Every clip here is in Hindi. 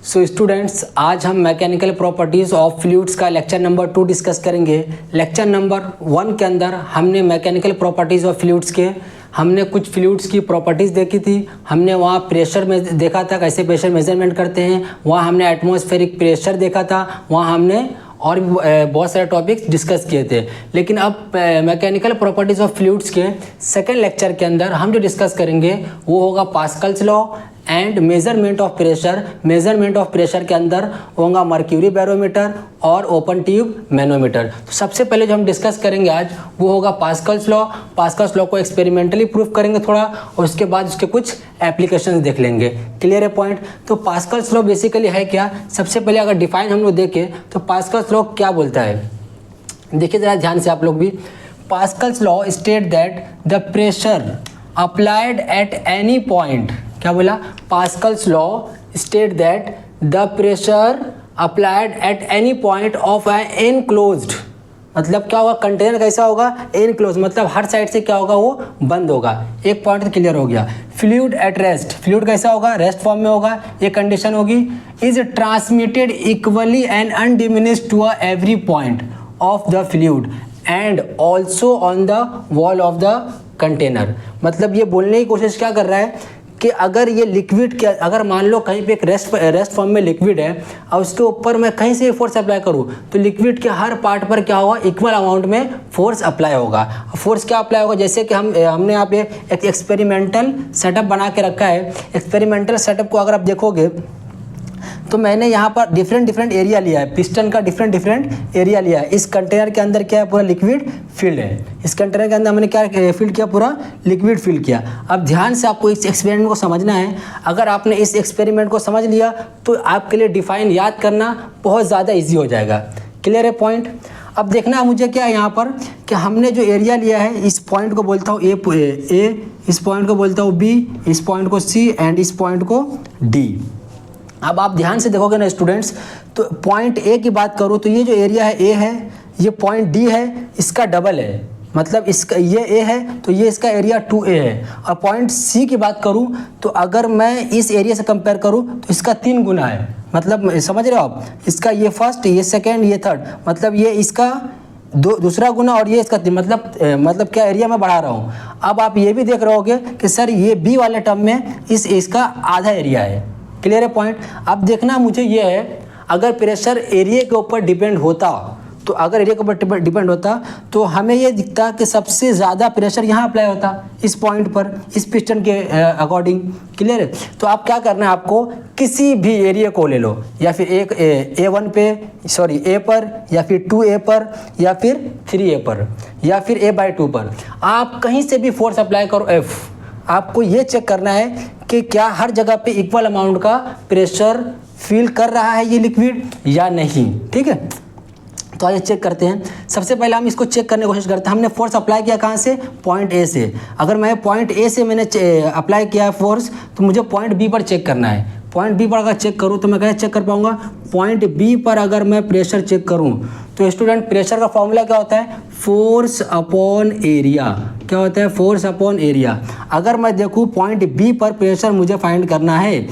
सो स्टूडेंट्स, आज हम मैकेनिकल प्रॉपर्टीज़ ऑफ फ्लूइड्स का लेक्चर नंबर 2 डिस्कस करेंगे। लेक्चर नंबर 1 के अंदर हमने मैकेनिकल प्रॉपर्टीज़ ऑफ फ्लूइड्स के हमने कुछ फ्लूइड्स की प्रॉपर्टीज़ देखी थी। हमने वहाँ प्रेशर में देखा था कैसे प्रेशर मेजरमेंट करते हैं, वहाँ हमने एटमॉस्फेरिक प्रेशर देखा था, वहाँ हमने और भी बहुत सारे टॉपिक्स डिस्कस किए थे। लेकिन अब मैकेनिकल प्रॉपर्टीज़ ऑफ फ्लूइड्स के सेकंड लेक्चर के अंदर हम जो डिस्कस करेंगे वो होगा Pascal's law and measurement of pressure. Measurement of pressure के अंदर होगा मर्क्यूरी बैरोमीटर और ओपन ट्यूब मैनोमीटर। तो सबसे पहले जो हम डिस्कस करेंगे आज वो होगा पास्कल्स लॉ। पास्कल्स लॉ को एक्सपेरिमेंटली प्रूफ करेंगे थोड़ा, और उसके बाद उसके कुछ एप्लीकेशंस देख लेंगे। क्लियर है पॉइंट? तो पास्कल्स लॉ बेसिकली है क्या? सबसे पहले अगर डिफाइन हम लोग देखें तो पास्कल्स लॉ क्या बोलता है, देखिए ज़रा ध्यान से आप लोग भी। Pascal's law state that the pressure applied at any point, क्या बोला? Pascal's law state that the pressure applied at any point of an enclosed, मतलब क्या होगा? कंटेनर कैसा होगा? एनक्लोज, मतलब हर साइड से क्या होगा? वो बंद होगा। एक पॉइंट तो क्लियर हो गया। फ्लूइड एट रेस्ट, फ्लूइड कैसा होगा? रेस्ट फॉर्म में होगा। ये कंडीशन होगी। Is transmitted equally and undiminished to every point of the fluid and also on the wall of the container. मतलब ये बोलने की कोशिश क्या कर रहा है कि अगर ये लिक्विड के, अगर मान लो कहीं पे एक रेस्ट फॉर्म में लिक्विड है और उसके ऊपर मैं कहीं से फोर्स अप्लाई करूँ तो लिक्विड के हर पार्ट पर क्या होगा? इक्वल अमाउंट में फोर्स अप्लाई होगा। फोर्स क्या अप्लाई होगा? जैसे कि हमने यहाँ पे एक एक्सपेरिमेंटल सेटअप बना के रखा है। एक्सपेरिमेंटल सेटअप को अगर आप देखोगे तो मैंने यहाँ पर डिफरेंट एरिया लिया है, पिस्टन का डिफरेंट एरिया लिया है। इस कंटेनर के अंदर क्या है? पूरा लिक्विड फील्ड है। इस कंटेनर के अंदर हमने क्या फील्ड किया? पूरा लिक्विड फील्ड किया। अब ध्यान से आपको इस एक्सपेरिमेंट को समझना है। अगर आपने इस एक्सपेरिमेंट को समझ लिया तो आपके लिए डिफाइन याद करना बहुत ज़्यादा ईजी हो जाएगा। क्लियर है पॉइंट? अब देखना मुझे क्या है यहाँ पर कि हमने जो एरिया लिया है, इस पॉइंट को बोलता हूँ ए, इस पॉइंट को बोलता हूँ बी, इस पॉइंट को सी एंड इस पॉइंट को डी। अब आप ध्यान से देखोगे ना स्टूडेंट्स, तो पॉइंट ए की बात करूँ तो ये जो एरिया है ए है, ये पॉइंट डी है, इसका डबल है। मतलब इसका ये ए है तो ये इसका एरिया 2A है। और पॉइंट सी की बात करूँ तो अगर मैं इस एरिया से कंपेयर करूँ तो इसका 3 गुना है। मतलब समझ रहे हो आप? इसका ये फर्स्ट, ये सेकेंड, ये थर्ड, मतलब ये इसका दूसरा गुना और ये इसका मतलब क्या एरिया में बढ़ा रहा हूँ। अब आप ये भी देख रहे होगे कि सर ये बी वाले टर्म में इसका आधा एरिया है। क्लियर है पॉइंट? अब देखना मुझे ये है, अगर प्रेशर एरिया के ऊपर डिपेंड होता तो अगर एरिया के ऊपर डिपेंड होता तो हमें ये दिखता कि सबसे ज़्यादा प्रेशर यहाँ अप्लाई होता इस पॉइंट पर, इस पिस्टन के अकॉर्डिंग। क्लियर है? तो आप क्या करना है, आपको किसी भी एरिया को ले लो, या फिर एक A1 पे, सॉरी A पर, या फिर 2A पर, या फिर 3A पर, या फिर A/2 पर, आप कहीं से भी फोर्स अप्लाई करो F। आपको ये चेक करना है कि क्या हर जगह पे इक्वल अमाउंट का प्रेशर फील कर रहा है ये लिक्विड या नहीं। ठीक है, तो आइए चेक करते हैं। सबसे पहले हम इसको चेक करने की कोशिश करते हैं। हमने फोर्स अप्लाई किया कहाँ से? पॉइंट ए से। अगर मैं पॉइंट ए से मैंने अप्लाई किया फोर्स तो मुझे पॉइंट बी पर चेक करना है। पॉइंट बी पर अगर चेक करूँ तो मैं कैसे चेक कर पाऊँगा? पॉइंट बी पर अगर मैं प्रेशर चेक करूँ तो स्टूडेंट प्रेशर का फॉर्मूला क्या होता है? Force upon area. क्या होता है? Force upon area. अगर मैं देखूँ पॉइंट बी पर प्रेशर मुझे फाइंड करना है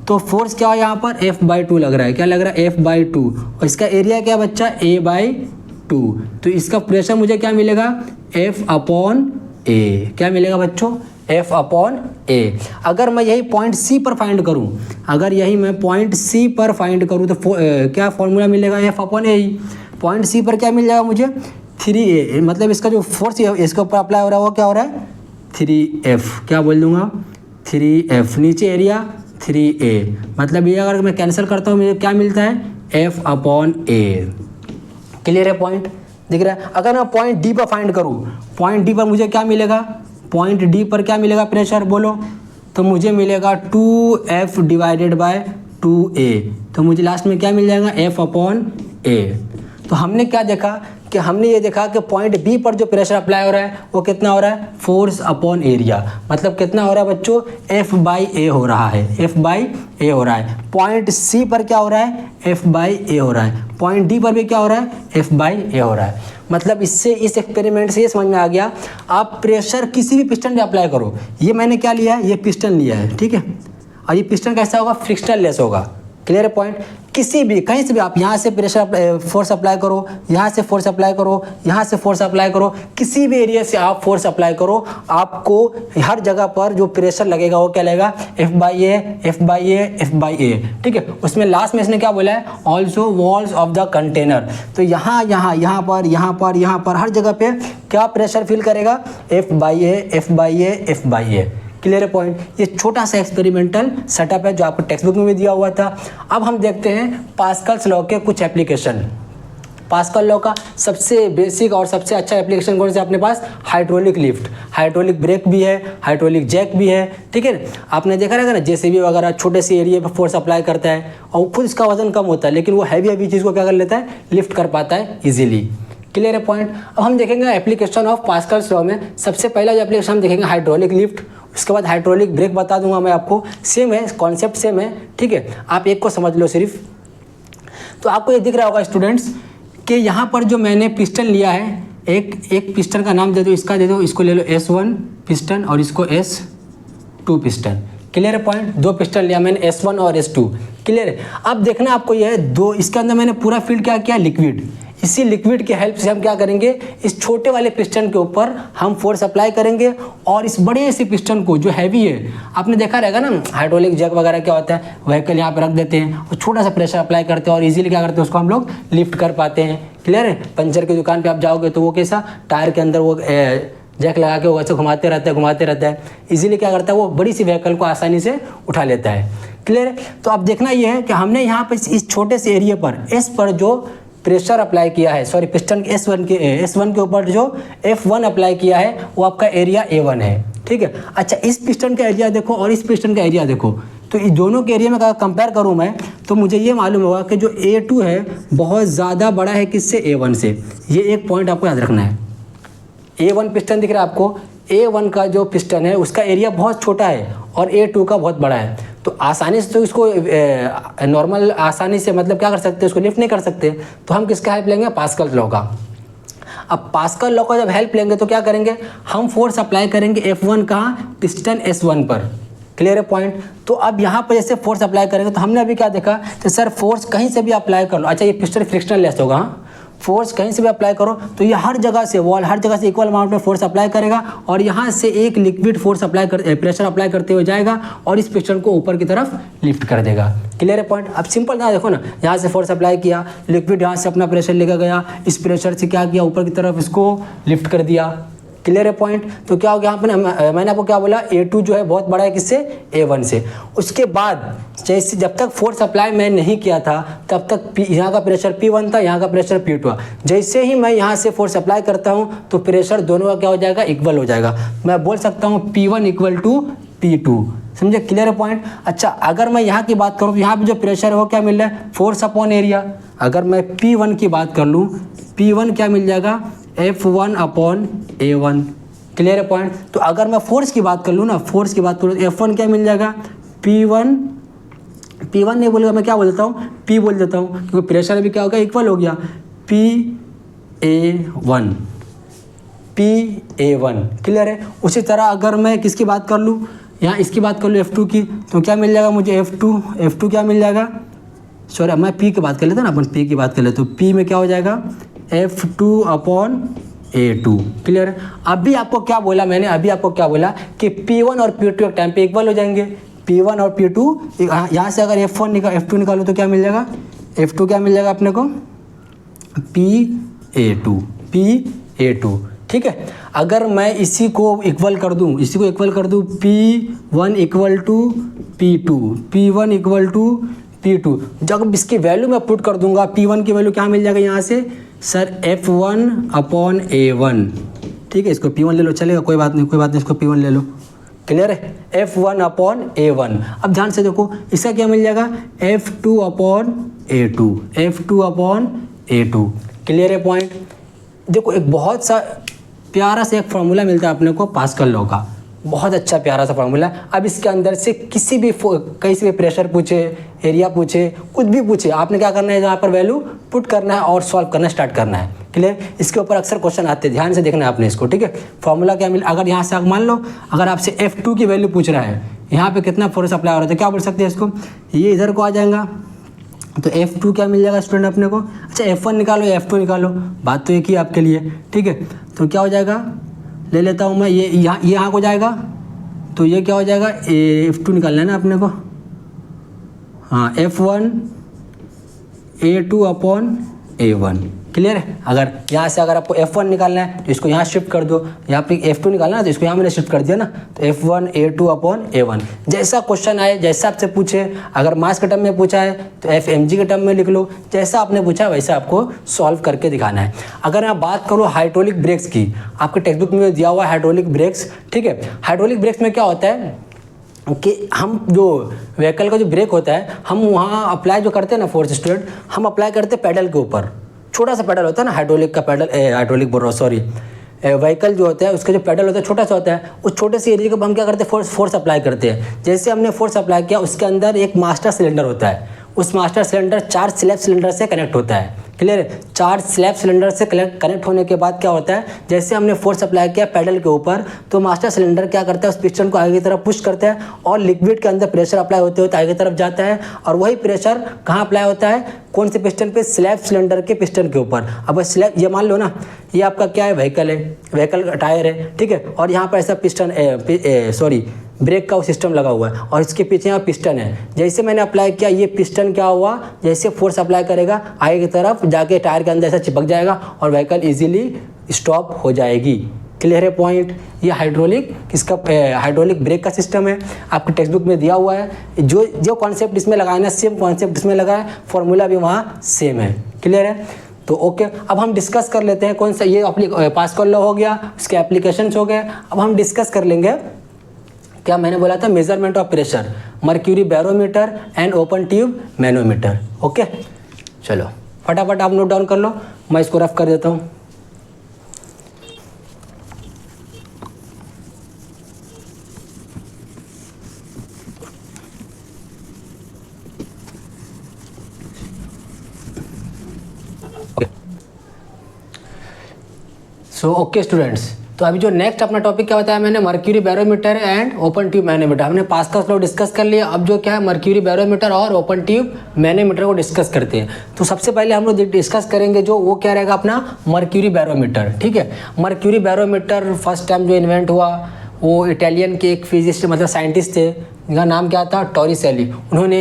तो फोर्स क्या है यहाँ पर? F/2 लग रहा है। क्या लग रहा है? F/2। और इसका एरिया क्या बच्चा? A/2। तो इसका प्रेशर मुझे क्या मिलेगा? F/A। क्या मिलेगा बच्चों? F/A। अगर मैं यही पॉइंट सी पर फाइंड करूँ, अगर यही मैं पॉइंट सी पर फाइंड करूँ तो क्या फॉर्मूला मिलेगा? F/A। पॉइंट सी पर क्या मिल जाएगा मुझे? 3A। मतलब इसका जो फोर्स है इसके ऊपर अप्लाई हो रहा है वो क्या हो रहा है? 3F। क्या बोल दूंगा? 3F। नीचे एरिया 3A। मतलब ये अगर मैं कैंसिल करता हूँ मुझे क्या मिलता है? F/A। क्लियर है पॉइंट? दिख रहा है? अगर मैं पॉइंट डी पर फाइंड करूँ, पॉइंट डी पर मुझे क्या मिलेगा? पॉइंट डी पर क्या मिलेगा प्रेशर? बोलो। तो मुझे मिलेगा 2F/2A। तो मुझे लास्ट में क्या मिल जाएगा? F/A। तो हमने क्या देखा कि हमने ये देखा कि पॉइंट बी पर जो प्रेशर अप्लाई हो रहा है वो कितना हो रहा है? Force upon area. मतलब कितना हो रहा है बच्चों? F/A हो रहा है। F/A हो रहा है। पॉइंट सी पर क्या हो रहा है? F/A हो रहा है। पॉइंट डी पर भी क्या हो रहा है? F/A हो रहा है। मतलब इससे, इस एक्सपेरिमेंट से ये समझ में आ गया, आप प्रेशर किसी भी पिस्टन पे अप्लाई करो। ये मैंने क्या लिया है? ये पिस्टन लिया है। ठीक है, और ये पिस्टन कैसा होगा? फ्रिक्शनल लेस होगा। Clear point. किसी भी कहीं से भी आप यहाँ से प्रेशर फोर्स अप्लाई करो, यहाँ से फोर्स अप्लाई करो, यहाँ से फोर्स अप्लाई करो, किसी भी एरिया से आप फोर्स अप्लाई करो, आपको हर जगह पर जो प्रेशर लगेगा वो क्या लगेगा, F/A, F/A, F/A। ठीक है, उसमें लास्ट में इसने क्या बोला है, also walls of the container. तो यहाँ यहाँ यहाँ पर यहाँ पर यहाँ पर हर जगह पे क्या प्रेशर फील करेगा, F/A, F/A, F/A। Clear point. ये छोटा सा एक्सपेरिमेंटल सेटअप है जो आपको टेक्स्ट बुक में भी दिया हुआ था। अब हम देखते हैं पास्कल्स लॉ के कुछ एप्लीकेशन। पास्कल लॉ का सबसे बेसिक और सबसे अच्छा एप्लीकेशन कौन सा है अपने पास, हाइड्रोलिक लिफ्ट। हाइड्रोलिक ब्रेक भी है, हाइड्रोलिक जैक भी है। ठीक है, आपने देखा रहेगा ना, जेसीबी वगैरह छोटे से एरिया पर फोर्स अप्लाई करता है और खुद इसका वजन कम होता है, लेकिन वो हैवी चीज़ को क्या कर लेता है, लिफ्ट कर पाता है ईजिली। Clear point. अब हम देखेंगे एप्लीकेशन ऑफ पास्कल्स लॉ में। सबसे पहला जो एप्लीकेशन हम देखेंगे हाइड्रोलिक लिफ्ट, उसके बाद हाइड्रोलिक ब्रेक बता दूंगा मैं आपको। सेम है, कॉन्सेप्ट सेम है। ठीक है, आप एक को समझ लो सिर्फ। तो आपको ये दिख रहा होगा स्टूडेंट्स कि यहाँ पर जो मैंने पिस्टन लिया है, एक पिस्टन का नाम दे दो, इसका दे दो, इसको ले लो S1 पिस्टन और इसको S2 पिस्टन। Clear point. दो पिस्टन लिया मैंने, S1 और S2। क्लियर है। अब देखना आपको यह दो, इसके अंदर मैंने पूरा फील्ड क्या किया, लिक्विड। इसी लिक्विड की हेल्प से हम क्या करेंगे, इस छोटे वाले पिस्टन के ऊपर हम फोर्स अप्लाई करेंगे और इस बड़े से पिस्टन को जो हैवी है, आपने देखा रहेगा ना हाइड्रोलिक जैक वगैरह क्या होता है, व्हीकल यहाँ पे रख देते हैं और छोटा सा प्रेशर अप्लाई करते हैं और इजीली क्या करते हैं, उसको हम लोग लिफ्ट कर पाते हैं। क्लियर है। पंचर की दुकान पर आप जाओगे तो वो कैसा, टायर के अंदर वो जैक लगा के वो ऐसे घुमाते रहता है, इजीली क्या करता है, वो बड़ी सी व्हीकल को आसानी से उठा लेता है। क्लियर है। तो अब देखना ये है कि हमने यहाँ पर इस छोटे से एरिया पर S पर जो प्रेशर अप्लाई किया है, सॉरी पिस्टन S1 के ऊपर जो F1 अप्लाई किया है वो आपका एरिया A1 है। ठीक है। अच्छा, इस पिस्टन का एरिया देखो और इस पिस्टन का एरिया देखो, तो इस दोनों के एरिया में अगर कंपेयर करूँ मैं तो मुझे ये मालूम होगा कि जो A2 है बहुत ज़्यादा बड़ा है किससे, A1 से। ये एक पॉइंट आपको याद रखना है। A1 पिस्टन दिख रहा है आपको, A1 का जो पिस्टन है उसका एरिया बहुत छोटा है और A2 का बहुत बड़ा है। तो आसानी से तो इसको नॉर्मल आसानी से मतलब क्या कर सकते हैं, उसको लिफ्ट नहीं कर सकते, तो हम किसका हेल्प लेंगे, पास्कल लॉ का। अब पास्कल लॉ का जब हेल्प लेंगे तो क्या करेंगे, हम फोर्स अप्लाई करेंगे F1 कहाँ, पिस्टन S1 पर। क्लियर है पॉइंट। तो अब यहाँ पर जैसे फोर्स अप्लाई करेंगे तो हमने अभी क्या देखा कि सर फोर्स कहीं से भी अप्लाई कर लो। अच्छा, ये पिस्टन फ्रिक्शनल लेस होगा, फोर्स कहीं से भी अप्लाई करो तो ये हर जगह से वॉल हर जगह से इक्वल अमाउंट में फोर्स अप्लाई करेगा और यहाँ से एक लिक्विड फोर्स प्रेशर अप्लाई करते हुए जाएगा और इस पिस्टन को ऊपर की तरफ लिफ्ट कर देगा। क्लियर है पॉइंट। अब सिंपल ना देखो ना, यहाँ से फोर्स अप्लाई किया, लिक्विड यहाँ से अपना प्रेशर लेकर गया, इस प्रेशर से क्या किया, ऊपर की तरफ इसको लिफ्ट कर दिया। क्लियर है पॉइंट। तो क्या हो गया, यहाँ पर मैंने आपको क्या बोला, A2 जो है बहुत बड़ा है किससे, A1 से। उसके बाद जैसे जब तक फोर्स अप्लाई मैं नहीं किया था तब तक यहाँ का प्रेशर P1 था, यहाँ का प्रेशर P2 था। जैसे ही मैं यहाँ से फोर्स अप्लाई करता हूँ तो प्रेशर दोनों का क्या हो जाएगा, इक्वल हो जाएगा। मैं बोल सकता हूँ P1 = P2। समझे। क्लियर है पॉइंट। अच्छा, अगर मैं यहाँ की बात करूँ तो यहाँ पे जो प्रेशर है वो क्या मिल रहा है, फोर्स अपॉन एरिया। अगर मैं P1 की बात कर लूँ, P1 क्या मिल जाएगा, F1/A1। क्लियर है पॉइंट। तो अगर मैं फोर्स की बात कर लूँ ना, फोर्स की बात करूँ तो F1 क्या मिल जाएगा, P1 नहीं बोलेगा, मैं क्या बोल देता हूँ, P बोल देता हूँ, क्योंकि प्रेशर अभी क्या हो गया, इक्वल हो गया, PA1। क्लियर है। उसी तरह अगर मैं किसकी बात कर लूँ, यहाँ इसकी बात कर लूँ F2 की, तो क्या मिल जाएगा मुझे, F2 क्या मिल जाएगा, सॉरी मैं P की बात कर लेता ना, अपन P की बात कर लेते, तो P में क्या हो जाएगा, F2/A2। क्लियर है। अभी आपको क्या बोला मैंने, अभी आपको क्या बोला कि P1 और P2 एक टाइम पे इक्वल हो जाएंगे। P1 और P2 यहाँ से अगर F2 निकालो तो क्या मिल जाएगा, F2 क्या मिल जाएगा अपने को, PA2। ठीक है। अगर मैं इसी को इक्वल कर दूँ, P1 = P2, जब इसकी वैल्यू मैं पुट कर दूंगा, P1 की वैल्यू क्या मिल जाएगा यहाँ से, सर F1/A1। ठीक है, इसको P1 ले लो, चलेगा, कोई बात नहीं, इसको P1 ले लो। क्लियर है। F1/A1। अब ध्यान से देखो, इसका क्या मिल जाएगा, F2/A2। क्लियर है पॉइंट। देखो, एक बहुत सा प्यारा सा एक फॉर्मूला मिलता है अपने को पास्कल लॉ का, बहुत अच्छा प्यारा सा फॉर्मूला। अब इसके अंदर से किसी भी कहीं से भी प्रेशर पूछे, एरिया पूछे, कुछ भी पूछे, आपने क्या करना है, यहाँ पर वैल्यू पुट करना है और सॉल्व करना स्टार्ट करना है। क्लियर। इसके ऊपर अक्सर क्वेश्चन आते हैं, ध्यान से देखना है आपने इसको। ठीक है। फॉर्मूला क्या मिला, अगर यहाँ से मान लो अगर आपसे F2 की वैल्यू पूछ रहा है, यहाँ पे कितना फोर्स अप्लाई हो रहा है, तो क्या बोल सकते हैं इसको, ये इधर को आ जाएगा, तो F2 क्या मिल जाएगा स्टूडेंट अपने को। अच्छा F1 निकालो या F2 निकालो, बात तो एक ही आपके लिए, ठीक है। तो क्या हो जाएगा, ले लेता हूँ मैं, ये यहाँ को जाएगा, तो ये क्या हो जाएगा, F2 निकालना है ना अपने को, हाँ F1 A2 upon A1, clear है। अगर यहाँ से अगर आपको F1 निकालना है तो इसको यहाँ शिफ्ट कर दो, यहाँ पे F2 निकालना है तो इसको यहाँ मैंने शिफ्ट कर दिया ना, तो F1 A2 अपॉन A1। जैसा क्वेश्चन आए, जैसा आपसे पूछे, अगर मास के टर्म में पूछा है तो FMG के टर्म में लिख लो, जैसा आपने पूछा वैसा आपको सॉल्व करके दिखाना है। अगर मैं बात करूँ हाइड्रोलिक ब्रेक्स की, आपके टेक्स्ट बुक में दिया हुआ है हाइड्रोलिक ब्रेक्स, ठीक है। हाइड्रोलिक ब्रेक्स में क्या होता है कि हम जो व्हीकल का जो ब्रेक होता है, हम वहाँ अप्लाई जो करते हैं ना फोर्स स्टूडेंट, हम अप्लाई करते हैं पेडल के ऊपर, छोटा सा पेडल होता है ना हाइड्रोलिक का पेडल, हाइड्रोलिक बोल रहा हूँ सॉरी, व्हीकल जो होता है उसका जो पेडल होता है छोटा सा होता है, उस छोटे से एरिया को हम क्या करते हैं, फोर्स अप्लाई करते हैं। जैसे हमने फोर्स अप्लाई किया, उसके अंदर एक मास्टर सिलेंडर होता है, उस मास्टर सिलेंडर 4 स्लैब सिलेंडर से कनेक्ट होता है, क्लियर है। 4 स्लैब सिलेंडर से कनेक्ट होने के बाद क्या होता है, जैसे हमने फोर्स अप्लाई किया पेडल के ऊपर, तो मास्टर सिलेंडर क्या करता है, उस पिस्टन को आगे की तरफ पुश करता है और लिक्विड के अंदर प्रेशर अप्लाई होते होते आगे की तरफ जाता है, और वही प्रेशर कहाँ अप्लाई होता है, कौन से पिस्टन पे, स्लैब सिलेंडर के पिस्टन के ऊपर। अब स्लैब, ये मान लो ना ये आपका क्या है, व्हीकल है, व्हीकल का टायर है, ठीक है, और यहाँ पर ऐसा पिस्टन ब्रेक का सिस्टम लगा हुआ है और इसके पीछे यहाँ पिस्टन है। जैसे मैंने अप्लाई किया, ये पिस्टन क्या हुआ, जैसे फोर्स अप्लाई करेगा आगे की तरफ जाके टायर के अंदर ऐसा चिपक जाएगा और व्हीकल इजीली स्टॉप हो जाएगी, क्लियर है पॉइंट। ये हाइड्रोलिक ब्रेक का सिस्टम है, आपके टेक्स्ट बुक में दिया हुआ है। जो कॉन्सेप्ट इसमें लगाया ना, सेम कॉन्सेप्ट इसमें लगा है, फॉर्मूला भी वहाँ सेम है, क्लियर है। तो ओके, अब हम डिस्कस कर लेते हैं कौन सा, ये पास्कल लॉ हो गया, उसके एप्लीकेशंस हो गए। अब हम डिस्कस कर लेंगे, क्या मैंने बोला था, measurement of pressure, mercury barometer and open tube manometer. Okay चलो फटाफट आप नोट डाउन कर लो, मैं इसको रफ कर देता हूँ। सो ओके स्टूडेंट्स, तो अभी जो नेक्स्ट अपना टॉपिक क्या बताया मैंने, mercury barometer and open tube manometer. हमने पास्कल्स लॉ डिस्कस कर लिया, अब जो क्या है मर्क्यूरी बैरोमीटर और ओपन ट्यूब मैनोमीटर को डिस्कस करते हैं। तो सबसे पहले हम लोग डिस्कस करेंगे जो वो क्या रहेगा अपना मर्क्यूरी बैरोमीटर, ठीक है। मर्क्यूरी बैरोमीटर फर्स्ट टाइम जो इन्वेंट हुआ वो इटालियन के एक फिजिस्ट मतलब साइंटिस्ट थे, इनका नाम क्या था, टॉरिसेली। उन्होंने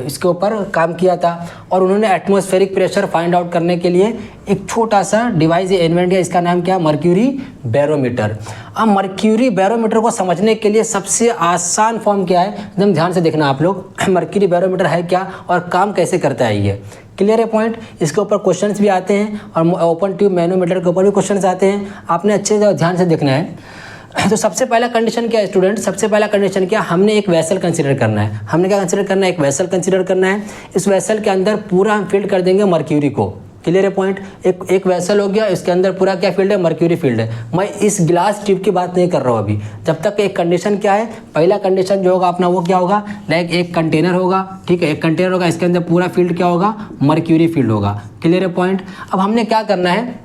इसके ऊपर काम किया था और उन्होंने एटमॉस्फेरिक प्रेशर फाइंड आउट करने के लिए एक छोटा सा डिवाइस इन्वेंट किया, इसका नाम क्या है, मर्क्यूरी बैरोमीटर। अब मर्क्यूरी बैरोमीटर को समझने के लिए सबसे आसान फॉर्म क्या है, एकदम ध्यान से देखना आप लोग, मर्क्यूरी बैरोमीटर है क्या और काम कैसे करता है ये, क्लियर है पॉइंट। इसके ऊपर क्वेश्चंस भी आते हैं और ओपन ट्यूब मैनोमीटर के ऊपर भी क्वेश्चंस आते हैं, आपने अच्छे से ध्यान से देखना है। तो सबसे पहला कंडीशन क्या है स्टूडेंट, सबसे पहला कंडीशन क्या, हमने एक वेसल कंसीडर करना है। हमने क्या कंसीडर करना है, एक वेसल कंसीडर करना है। इस वेसल के अंदर पूरा हम फील्ड कर देंगे मर्क्यूरी को, क्लियर है पॉइंट। एक वेसल हो गया, इसके अंदर पूरा क्या फील्ड है, मर्क्यूरी फील्ड है। मैं इस ग्लास ट्यूब की बात नहीं कर रहा हूँ अभी, जब तक एक कंडीशन क्या है, पहला कंडीशन जो होगा अपना वो क्या होगा, लाइक एक कंटेनर होगा, ठीक है, एक कंटेनर होगा, इसके अंदर पूरा फील्ड क्या होगा, मर्क्यूरी फील्ड होगा, क्लियर है पॉइंट। अब हमने क्या करना है,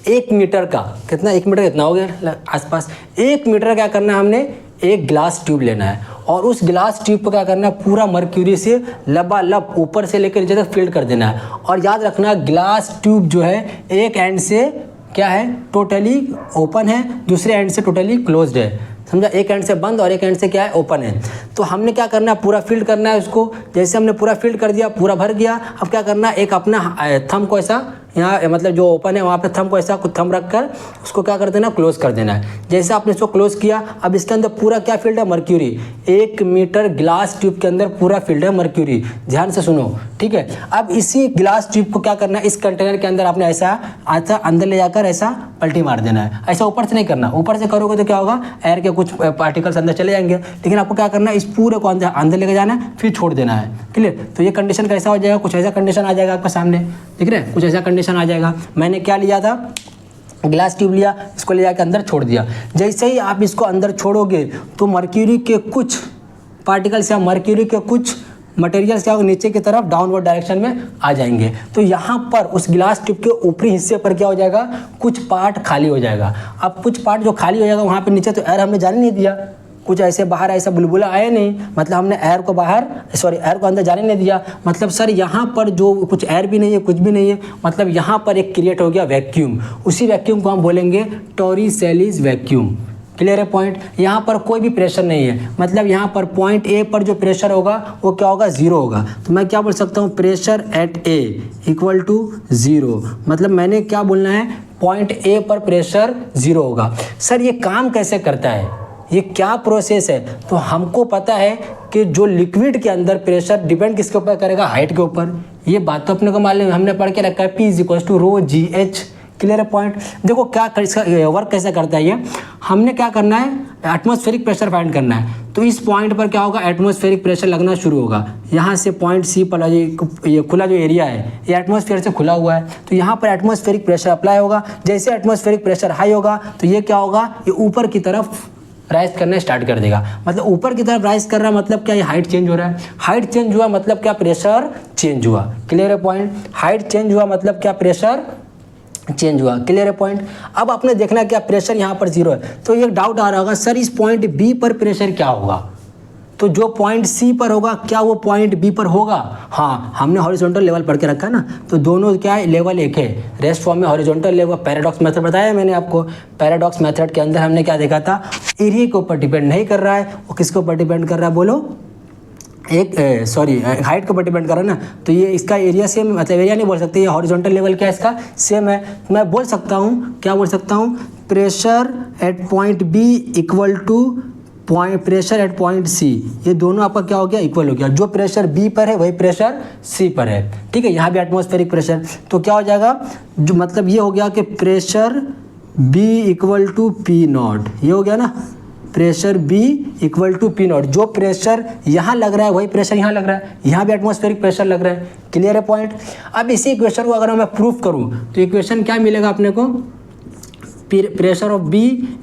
1 मीटर का कितना, 1 मीटर कितना हो गया आसपास, 1 मीटर क्या करना है, हमने एक ग्लास ट्यूब लेना है और उस ग्लास ट्यूब को क्या करना है, पूरा मर्क्यूरी से लबालब ऊपर से लेकर नीचे तक फील्ड कर देना है। और याद रखना ग्लास ट्यूब जो है एक एंड से क्या है, टोटली ओपन है, दूसरे एंड से टोटली क्लोज्ड है, समझा, एक एंड से बंद और एक एंड से क्या है, ओपन है। तो हमने क्या करना है, पूरा फील्ड करना है उसको। जैसे हमने पूरा फील्ड कर दिया, पूरा भर गया, अब क्या करना है, एक अपना थंब को ऐसा यहाँ मतलब जो ओपन है वहाँ पे थंब को ऐसा थंब रख कर उसको क्या कर देना, क्लोज कर देना है। जैसे आपने इसको क्लोज किया, अब इसके अंदर पूरा क्या फील्ड है, मर्क्यूरी। 1 मीटर ग्लास ट्यूब के अंदर पूरा फील्ड है मर्क्यूरी, ध्यान से सुनो, ठीक है। अब इसी ग्लास ट्यूब को क्या करना है, इस कंटेनर के अंदर आपने ऐसा अंदर ले जाकर ऐसा पलटी मार देना है। ऐसा ऊपर से नहीं करना, ऊपर से करोगे तो क्या होगा, एयर के कुछ पार्टिकल्स अंदर चले जाएंगे, लेकिन आपको क्या करना है, इस पूरे को अंदर लेके जाना है, फिर छोड़ देना है, क्लियर। तो ये कंडीशन कैसा हो जाएगा, कुछ ऐसा कंडीशन आ जाएगा आपके सामने, दिख रहे हैं, कुछ ऐसा कंडीशन आ जाएगा। मैंने क्या लिया था, ग्लास ट्यूब लिया, इसको ले जाकर अंदर छोड़ दिया। जैसे ही आप इसको अंदर छोड़ोगे तो मर्क्यूरी के कुछ पार्टिकल्स या मर्क्यूरी के कुछ मटेरियल्स क्या होगा, नीचे की तरफ डाउनवर्ड डायरेक्शन में आ जाएंगे। तो यहाँ पर उस ग्लास ट्यूब के ऊपरी हिस्से पर क्या हो जाएगा, कुछ पार्ट खाली हो जाएगा। अब कुछ पार्ट जो खाली हो जाएगा वहाँ पे नीचे तो एयर हमने जाने नहीं दिया, कुछ ऐसे बाहर ऐसा बुलबुला आया नहीं, मतलब हमने एयर को अंदर जाने नहीं दिया, मतलब सर यहाँ पर जो कुछ एयर भी नहीं है, कुछ भी नहीं है, मतलब यहाँ पर एक क्रिएट हो गया वैक्यूम। उसी वैक्यूम को हम बोलेंगे टॉरिसेलिस वैक्यूम। क्लियर है पॉइंट। यहाँ पर कोई भी प्रेशर नहीं है, मतलब यहाँ पर पॉइंट ए पर जो प्रेशर होगा वो क्या होगा, जीरो होगा। तो मैं क्या बोल सकता हूँ, pressure at A equal to zero. मतलब मैंने क्या बोलना है, पॉइंट ए पर प्रेशर जीरो होगा। सर ये काम कैसे करता है, ये क्या प्रोसेस है? तो हमको पता है कि जो लिक्विड के अंदर प्रेशर डिपेंड किसके ऊपर करेगा, हाइट के ऊपर। ये बात तो अपने को मालूम है, हमने पढ़ के रखा है, P is equal to rho g h. Clear है पॉइंट। देखो क्या इसका वर्क कैसे करता है ये, हमने क्या करना है, एटमॉस्फेरिक प्रेशर फाइंड करना है। तो इस पॉइंट पर क्या होगा, एटमॉस्फेरिक प्रेशर लगना शुरू होगा। यहाँ से पॉइंट सी पर ये खुला जो एरिया है ये एटमॉस्फेयर से खुला हुआ है, तो यहाँ पर एटमॉस्फेरिक प्रेशर अप्लाई होगा। जैसे एटमॉस्फेरिक प्रेशर हाई होगा तो ये क्या होगा, ये ऊपर की तरफ राइज करना स्टार्ट कर देगा। मतलब ऊपर की तरफ राइज कर रहा है, मतलब क्या, ये हाइट चेंज हो रहा है। हाइट चेंज हुआ मतलब क्या, प्रेशर चेंज हुआ। क्लियर है पॉइंट। हाइट चेंज हुआ मतलब क्या, प्रेशर चेंज हुआ। क्लियर है पॉइंट। अब आपने देखना क्या, प्रेशर यहाँ पर जीरो है, तो ये डाउट आ रहा होगा सर इस पॉइंट बी पर प्रेशर क्या होगा। तो जो पॉइंट सी पर होगा क्या वो पॉइंट बी पर होगा? हाँ, हमने हॉरिजॉन्टल लेवल पढ़ के रखा है ना, तो दोनों क्या है, लेवल एक है। रेस्ट फॉर्म में हॉरिजॉन्टल लेवल, पैराडॉक्स मेथड बताया मैंने आपको। पैराडॉक्स मेथड के अंदर हमने क्या देखा था, एरिया के ऊपर डिपेंड नहीं कर रहा है, वो किसके ऊपर डिपेंड कर रहा है, बोलो, हाइट के ऊपर डिपेंड कर रहा है ना। तो ये इसका एरिया सेम, मतलब एरिया नहीं बोल सकते, ये हॉरिजॉन्टल लेवल क्या है इसका, सेम है। मैं बोल सकता हूँ, क्या बोल सकता हूँ, pressure at point B equal to pressure at point C. ये दोनों आपका क्या हो गया, इक्वल हो गया। जो प्रेशर बी पर है वही प्रेशर सी पर है। ठीक है, यहाँ भी एटमॉस्फेरिक प्रेशर, तो क्या हो जाएगा, जो मतलब ये हो गया कि pressure B equal to P naught, ये हो गया ना, pressure B equal to P naught. जो प्रेशर यहाँ लग रहा है वही प्रेशर यहाँ लग रहा है, यहाँ भी एटमॉस्फेरिक प्रेशर लग रहा है। क्लियर है पॉइंट। अब इसी इक्वेशन को अगर मैं प्रूफ करूँ तो इक्वेशन क्या मिलेगा अपने को, pressure of B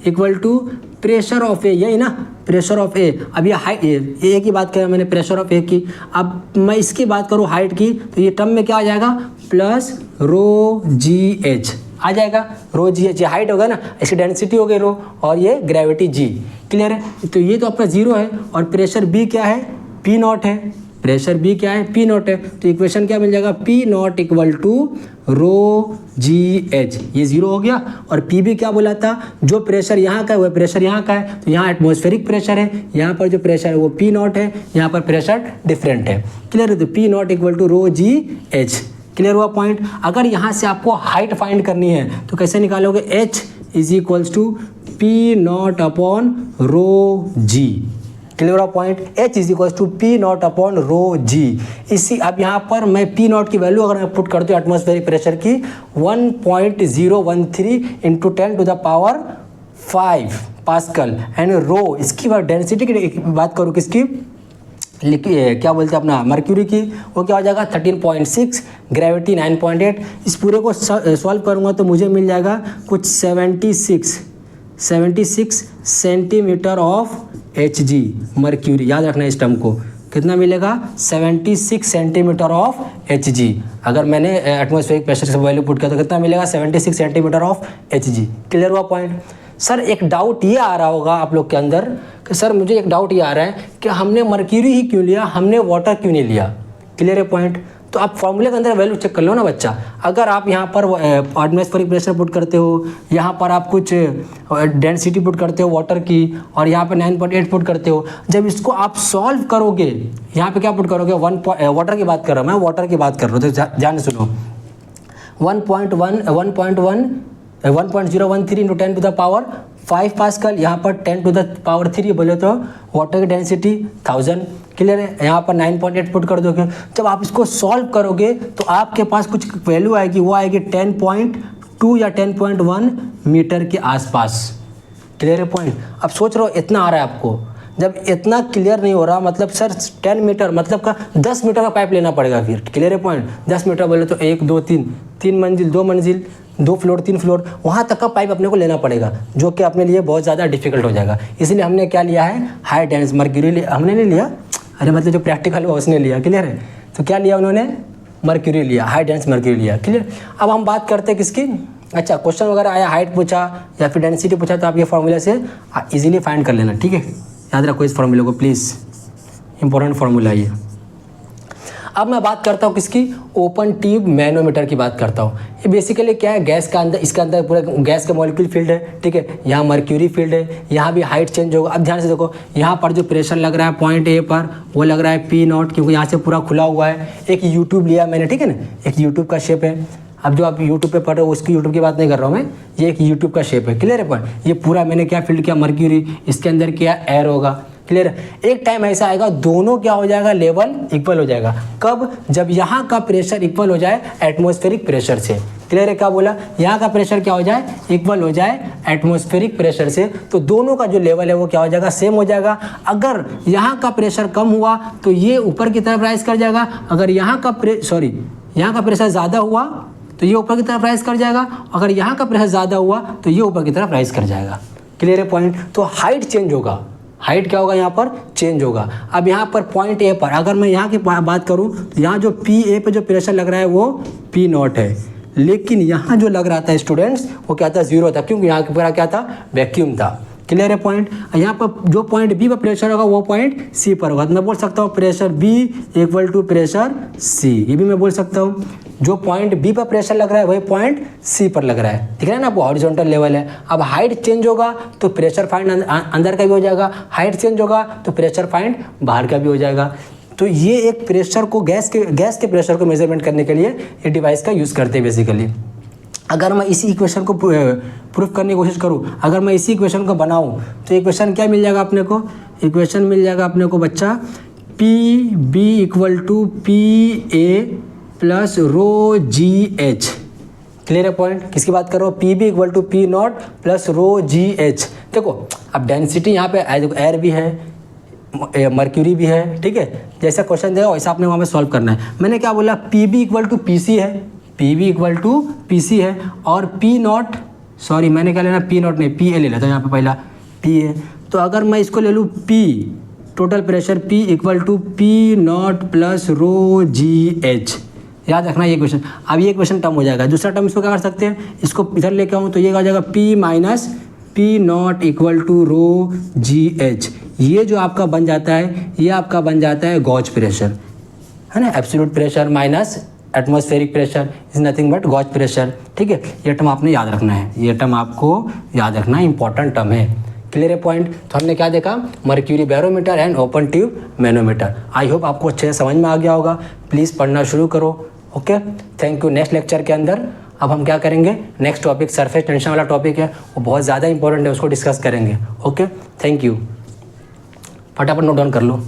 equal to pressure of A, यही ना, प्रेशर ऑफ ए। अब ये हाइट, ए की बात करें मैंने, प्रेशर ऑफ ए की। अब मैं इसकी बात करूँ हाइट की, तो ये टर्म में क्या आ जाएगा, प्लस रो जी एच आ जाएगा। रो जी एच, ये हाइट होगा ना, इसकी डेंसिटी हो गई रो, और ये ग्रेविटी जी। क्लियर है। तो ये तो अपना जीरो है, और प्रेशर बी क्या है, पी नॉट है। प्रेशर बी क्या है, पी नॉट है। तो इक्वेशन क्या मिल जाएगा, P naught equal to rho g h. ये जीरो हो गया, और पी भी क्या बोला था, जो प्रेशर यहाँ का है वह प्रेशर यहाँ का है। तो यहाँ एटमॉस्फेरिक प्रेशर है, यहाँ पर जो प्रेशर है वो पी नॉट है, यहाँ पर प्रेशर डिफरेंट है। क्लियर है। तो P naught equal to rho g h. Clear हुआ पॉइंट। अगर यहाँ से आपको हाइट फाइंड करनी है तो कैसे निकालोगे, H is equals to P naught upon rho G. Clear हुआ point. H is equals to P naught upon rho G. इसी, अब यहाँ पर मैं पी नॉट की वैल्यू अगर मैं पुट करती हूँ एटमॉस्फेरिक प्रेशर की 1.013 into 10 to the power 5 pascal, and rho इसकी डेंसिटी की बात करूँ किसकी, क्या बोलते हैं अपना मर्क्यूरी की, वो क्या हो जाएगा 13.6, ग्रेविटी 9.8। इस पूरे को सॉल्व करूँगा तो मुझे मिल जाएगा कुछ 76 centimetre of H G mercury. याद रखना इस टर्म को, कितना मिलेगा, 76 सेंटीमीटर ऑफ एच जी। अगर मैंने एटमॉस्फेरिक प्रेशर से वैल्यू पुट किया तो कितना मिलेगा, 76 centimetre of H G. Clear हुआ पॉइंट। सर एक डाउट ये आ रहा होगा आप लोग के अंदर कि सर मुझे एक डाउट ये आ रहा है कि हमने मर्क्यूरी ही क्यों लिया, हमने वाटर क्यों नहीं लिया। क्लियर है पॉइंट। तो आप फॉर्मूले के अंदर वैल्यू चेक कर लो ना बच्चा। अगर आप यहाँ पर एटमॉस्फेरिक प्रेशर पुट करते हो, यहाँ पर आप कुछ डेंसिटी पुट करते हो वाटर की, और यहाँ पर 9.8 पुट करते हो, जब इसको आप सॉल्व करोगे, यहाँ पे क्या पुट करोगे, वाटर की बात कर रहा हूँ मैं, वाटर की बात कर रहा हूँ, तो ध्यान से सुनो। 1.013 into 10 to the power 5 pascal, यहाँ पर 10 टू द पावर 3 बोले तो वाटर की डेंसिटी 1000। क्लियर है। यहाँ पर 9.8 पुट कर दोगे, जब आप इसको सॉल्व करोगे तो आपके पास कुछ वैल्यू आएगी, वो आएगी 10.2 या 10.1 मीटर के आसपास। क्लियर है पॉइंट। अब सोच रहे हो इतना आ रहा है आपको, जब इतना क्लियर नहीं हो रहा, मतलब सर 10 मीटर मतलब का 10 मीटर का पाइप लेना पड़ेगा फिर। क्लियर है पॉइंट। 10 मीटर बोले तो 1 2 3, 3 मंजिल 2 मंजिल, 2 फ्लोर 3 फ्लोर, वहाँ तक का पाइप अपने को लेना पड़ेगा, जो कि अपने लिए बहुत ज़्यादा डिफिकल्ट हो जाएगा। इसलिए हमने क्या लिया है, हाई डेंस मर्क्यूरी हमने नहीं लिया, अरे मतलब जो प्रैक्टिकल हुआ उसने लिया। क्लियर है। तो क्या लिया उन्होंने, मर्क्यूरी लिया, हाई डेंस मर्क्यूरी लिया। क्लियर। अब हम बात करते हैं किसकी, अच्छा क्वेश्चन वगैरह आया, हाइट पूछा या फिर डेंसिटी पूछा, तो आप ये फॉर्मूले से इजीली फाइंड कर लेना। ठीक है, याद रखो इस फॉर्मूले को प्लीज़, इंपॉर्टेंट फार्मूला है ये। अब मैं बात करता हूँ किसकी, ओपन ट्यूब मैनोमीटर की बात करता हूँ। ये बेसिकली क्या है, गैस का अंदर, इसके अंदर पूरा गैस का मॉलिक्यूल फील्ड है, ठीक है। यहाँ मर्क्यूरी फील्ड है, यहाँ भी हाइट चेंज होगा। अब ध्यान से देखो, यहाँ पर जो प्रेशर लग रहा है पॉइंट ए पर, वो लग रहा है P0, क्योंकि यहाँ से पूरा खुला हुआ है। एक यूट्यूब लिया मैंने, ठीक है ना, एक यूट्यूब का शेप है। अब जो आप यूट्यूब पे पढ़ रहे हो उसकी यूट्यूब की बात नहीं कर रहा हूँ मैं, ये एक यूट्यूब का शेप है, क्लियर है पॉइंट। ये पूरा मैंने क्या फील्ड किया, मर्क्यूरी, इसके अंदर क्या एयर होगा, क्लियर है। एक टाइम ऐसा आएगा दोनों क्या हो जाएगा, लेवल इक्वल हो जाएगा। कब, जब यहाँ का प्रेशर इक्वल हो जाए एटमॉस्फेरिक प्रेशर से, क्लियर है। क्या बोला, यहाँ का प्रेशर क्या हो जाए, इक्वल हो जाए एटमॉस्फेरिक प्रेशर से, तो दोनों का जो लेवल है वो क्या हो जाएगा, सेम हो जाएगा। अगर यहाँ का प्रेशर कम हुआ तो ये ऊपर की तरफ राइज कर जाएगा, अगर यहाँ का यहाँ का प्रेशर ज़्यादा हुआ तो ये ऊपर की तरफ राइज कर जाएगा, अगर यहाँ का प्रेशर ज़्यादा हुआ तो ये ऊपर की तरफ राइज कर जाएगा, क्लियर है पॉइंट। तो हाइट चेंज होगा, हाइट क्या होगा, यहाँ पर चेंज होगा। अब यहाँ पर पॉइंट ए पर अगर मैं यहाँ की बात करूँ तो यहाँ जो P पे जो प्रेशर लग रहा है वो P0 है, लेकिन यहाँ जो लग रहा था स्टूडेंट्स वो क्या था, 0 था, क्योंकि यहाँ पूरा क्या था, वैक्यूम था, क्लियर है पॉइंट। यहाँ पर जो पॉइंट बी पर प्रेशर होगा वो पॉइंट सी पर होगा, तो मैं बोल सकता हूँ pressure B equal to pressure C, ये भी मैं बोल सकता हूँ। जो पॉइंट बी पर प्रेशर लग रहा है वही पॉइंट सी पर लग रहा है, दिख रहा है ना, वो हॉरिजॉन्टल लेवल है। अब हाइट चेंज होगा तो प्रेशर फाइंड अंदर का भी हो जाएगा, हाइट चेंज होगा तो प्रेशर फाइंड बाहर का भी हो जाएगा। तो ये एक प्रेशर को गैस के प्रेशर को मेजरमेंट करने के लिए ये डिवाइस का यूज़ करते हैं बेसिकली। अगर मैं इसी इक्वेशन को प्रूफ करने की कोशिश करूँ, अगर मैं इसी इक्वेशन को बनाऊँ तो इक्वेशन क्या मिल जाएगा अपने को, इक्वेशन मिल जाएगा अपने को बच्चा P B equal to P A plus rho g h, clear है पॉइंट। किसकी बात कर रहा हूँ, P B equal to P naught plus rho g h. देखो अब डेंसिटी यहाँ पे एयर भी है, मर्क्यूरी भी है, ठीक है। जैसा क्वेश्चन देगा वैसा आपने वहाँ पे सॉल्व करना है। मैंने क्या बोला, P B equal to P C है, P B equal to P C है, और पी नॉट, सॉरी मैंने क्या लेना, पी नॉट नहीं पी ए ले लेता हूँ, यहाँ पे पहला पी ए। तो अगर मैं इसको ले लूँ P, total pressure P equal to P naught plus rho g h, याद रखना ये क्वेश्चन। अब ये क्वेश्चन टर्म हो जाएगा, दूसरा टर्म इसको क्या कर सकते हैं, इसको इधर लेके आऊँ तो ये हो जाएगा P minus P naught equal to rho g h. ये जो आपका बन जाता है, ये आपका बन जाता है गॉज प्रेशर, है ना, absolute pressure minus atmospheric pressure is nothing but gauge pressure, ठीक है। ये टर्म आपने याद रखना है, ये टर्म आपको याद रखना है, इंपॉर्टेंट टर्म है, क्लियर है पॉइंट। तो हमने क्या देखा, mercury barometer and open tube manometer. I hope आपको अच्छे से समझ में आ गया होगा। प्लीज़ पढ़ना शुरू करो, okay, thank you. Next lecture के अंदर अब हम क्या करेंगे, नेक्स्ट टॉपिक सरफेस टेंशन वाला टॉपिक है, वो बहुत ज़्यादा इंपॉर्टेंट है, उसको डिस्कस करेंगे, ओके, थैंक यू। फटाफट नोट डाउन कर लो।